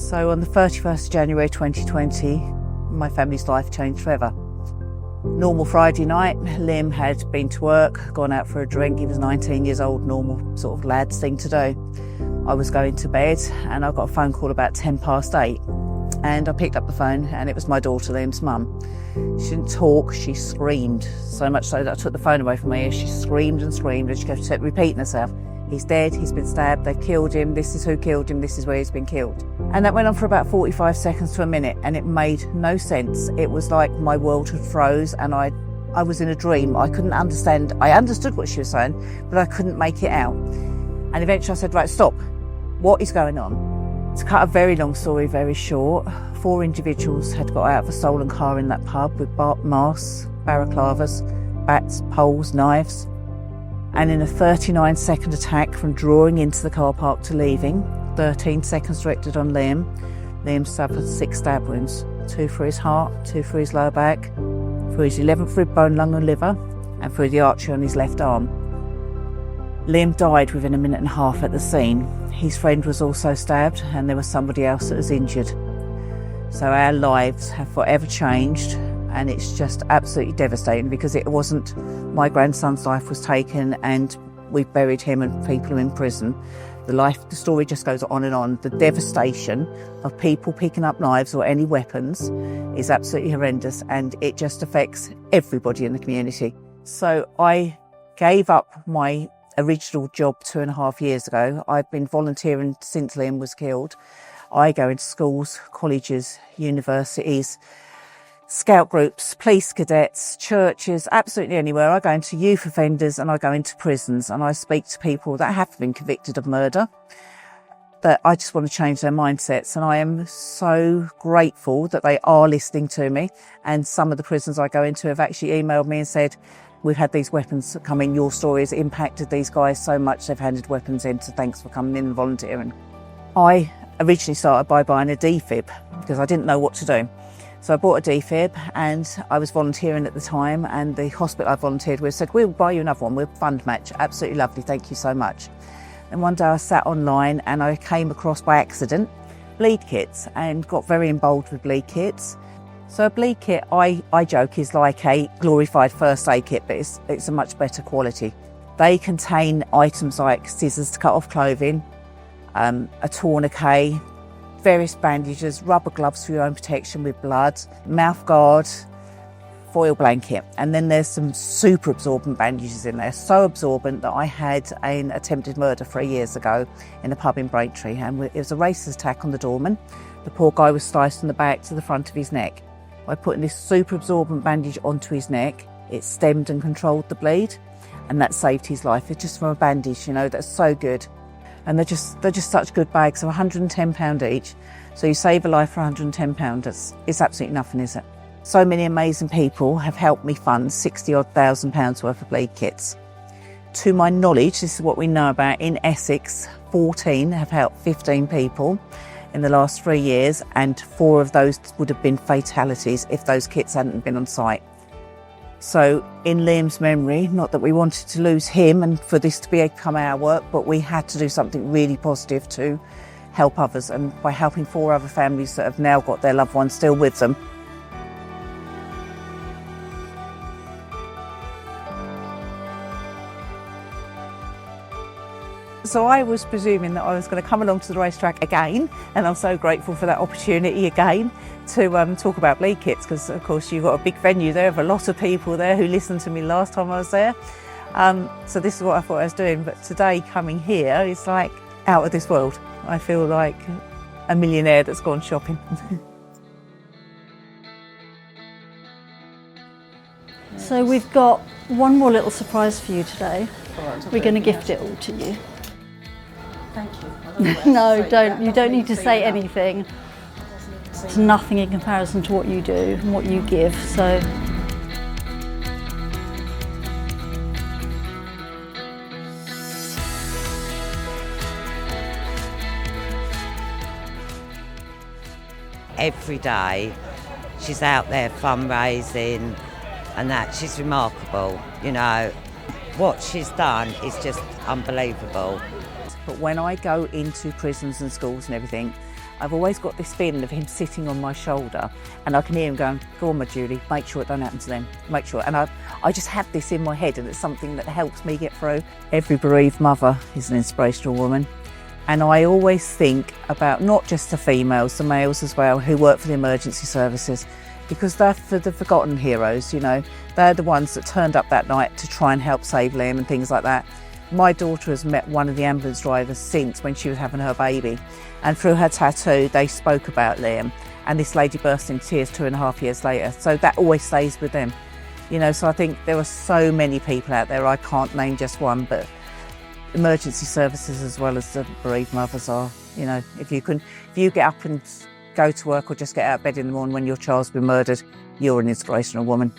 So on the 31st of January 2020, my family's life changed forever. Normal Friday night, Liam had been to work, gone out for a drink. He was 19 years old, normal sort of lad's thing to do. I was going to bed and I got a phone call about 8:10. And I picked up the phone and it was my daughter, Liam's mum. She didn't talk, she screamed. So much so that I took the phone away from my ear. She screamed and screamed and she kept repeating herself. He's dead, he's been stabbed, they've killed him, this is who killed him, this is where he's been killed. And that went on for about 45 seconds to a minute and it made no sense. It was like my world had froze and I was in a dream. I couldn't understand, I understood what she was saying, but I couldn't make it out. And eventually I said, right, stop, what is going on? To cut a very long story very short, 4 individuals had got out of a stolen car in that pub with masks, balaclavas, bats, poles, knives. And in a 39-second attack from drawing into the car park to leaving, 13 seconds directed on Liam, Liam suffered 6 stab wounds, 2 for his heart, 2 for his lower back, for his 11th rib bone, lung and liver, and for the artery on his left arm. Liam died within a minute and a half at the scene. His friend was also stabbed and there was somebody else that was injured. So our lives have forever changed and it's just absolutely devastating because it wasn't my grandson's life was taken and we've buried him and people are in prison. The story just goes on and on. The devastation of people picking up knives or any weapons is absolutely horrendous and it just affects everybody in the community. So I gave up my original job 2.5 years ago. I've been volunteering since Liam was killed. I go into schools, colleges, universities, scout groups, police cadets, churches, absolutely anywhere. I go into youth offenders and I go into prisons and I speak to people that have been convicted of murder, that I just want to change their mindsets. And I am so grateful that they are listening to me. And some of the prisons I go into have actually emailed me and said, we've had these weapons come in, your story has impacted these guys so much they've handed weapons in, so thanks for coming in and volunteering. I originally started by buying a defib because I didn't know what to do. So I bought a defib and I was volunteering at the time and the hospital I volunteered with said, we'll buy you another one, we'll fund match. Absolutely lovely, thank you so much. And one day I sat online and I came across by accident bleed kits and got very involved with bleed kits. So a bleed kit, I joke, is like a glorified first aid kit, but it's a much better quality. They contain items like scissors to cut off clothing, a tourniquet, various bandages, rubber gloves for your own protection with blood, mouth guard, foil blanket, and then there's some super absorbent bandages in there, so absorbent that I had an attempted murder 3 years ago in a pub in Braintree, and it was a racist attack on the doorman. The poor guy was sliced from the back to the front of his neck. By putting this super absorbent bandage onto his neck, it stemmed and controlled the bleed, and that saved his life. It's just from a bandage, you know, that's so good. And they're just such good bags, so £110 each. So you save a life for £110. It's absolutely nothing, is it? So many amazing people have helped me fund £60,000 worth of bleed kits. To my knowledge, this is what we know about, in Essex, 14 have helped 15 people in the last 3 years, and 4 of those would have been fatalities if those kits hadn't been on site. So in Liam's memory, not that we wanted to lose him and for this to become our work, but we had to do something really positive to help others, and by helping 4 other families that have now got their loved ones still with them. So I was presuming that I was going to come along to the racetrack again, and I'm so grateful for that opportunity again to talk about bleed kits, because of course you've got a big venue there of a lot of people there who listened to me last time I was there. So this is what I thought I was doing, but today coming here is like out of this world. I feel like a millionaire that's gone shopping. So we've got one more little surprise for you today. We're going to gift it all to you. Thank you. No, don't. You don't need to say anything. It's nothing in comparison to what you do and what you give. So. Every day she's out there fundraising and that. She's remarkable, you know. What she's done is just unbelievable. But when I go into prisons and schools and everything, I've always got this feeling of him sitting on my shoulder, and I can hear him going, "Go on, my Julie, make sure it don't happen to them, make sure." And I just have this in my head, and it's something that helps me get through. Every bereaved mother is an inspirational woman. And I always think about not just the females, the males as well, who work for the emergency services, because they're the forgotten heroes, you know. They're the ones that turned up that night to try and help save Liam and things like that. My daughter has met one of the ambulance drivers since when she was having her baby, and through her tattoo they spoke about Liam, and this lady burst into tears 2.5 years later. So that always stays with them, you know. So I think there are so many people out there, I can't name just one, but emergency services as well as the bereaved mothers are, you know, if you get up and go to work or just get out of bed in the morning when your child's been murdered, you're an inspirational woman.